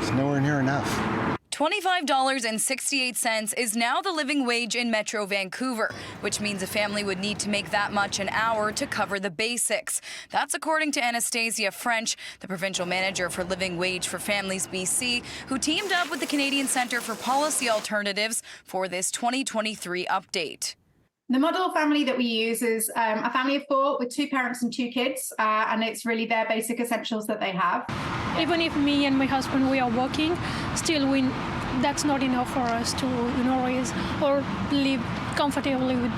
It's nowhere near enough. $25.68 is now the living wage in Metro Vancouver, which means a family would need to make that much an hour to cover the basics. That's according to Anastasia French, the provincial manager for Living Wage for Families BC, who teamed up with the Canadian Centre for Policy Alternatives for this 2023 update. The model family that we use is a family of 4 with 2 parents and 2 kids, and it's really their basic essentials that they have. Even if me and my husband, we are working, still that's not enough for us to raise or live comfortably with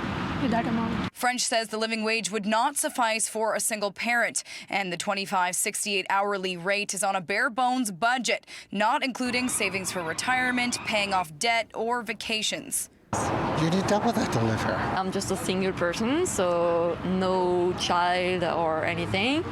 that amount. French says the living wage would not suffice for a single parent, and the $25.68 hourly rate is on a bare-bones budget, not including savings for retirement, paying off debt, or vacations. You need double that to live here. I'm just a single person, so no child or anything.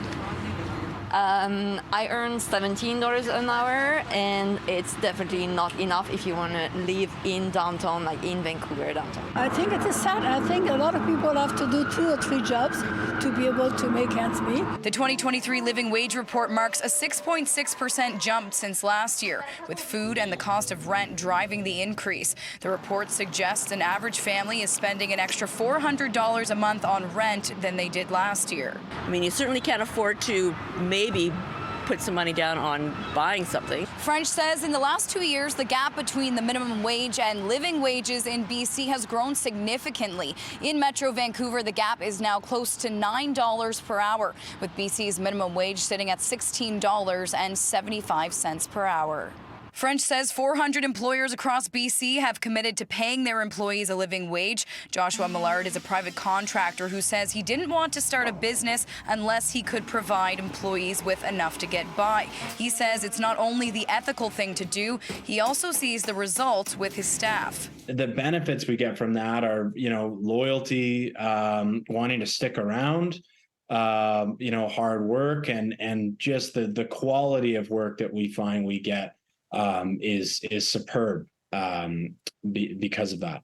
I earn $17 an hour, and it's definitely not enough if you want to live in downtown, like in Vancouver downtown. I think it is sad. I think a lot of people have to do 2 or 3 jobs to be able to make ends meet. The 2023 Living Wage Report marks a 6.6% jump since last year, with food and the cost of rent driving the increase. The report suggests an average family is spending an extra $400 a month on rent than they did last year. I mean, you certainly can't afford to maybe put some money down on buying something. French says in the last 2 years, the gap between the minimum wage and living wages in BC has grown significantly. In Metro Vancouver, the gap is now close to $9 per hour, with BC's minimum wage sitting at $16.75 per hour. French says 400 employers across BC have committed to paying their employees a living wage. Joshua Millard is a private contractor who says he didn't want to start a business unless he could provide employees with enough to get by. He says it's not only the ethical thing to do, he also sees the results with his staff. The benefits we get from that are, loyalty, wanting to stick around, hard work, and just the quality of work that we find we get is superb because of that.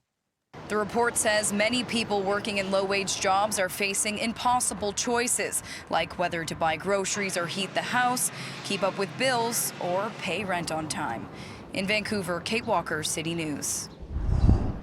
The report says many people working in low-wage jobs are facing impossible choices, like whether to buy groceries or heat the house, keep up with bills, or pay rent on time. In Vancouver, Kate Walker, City News.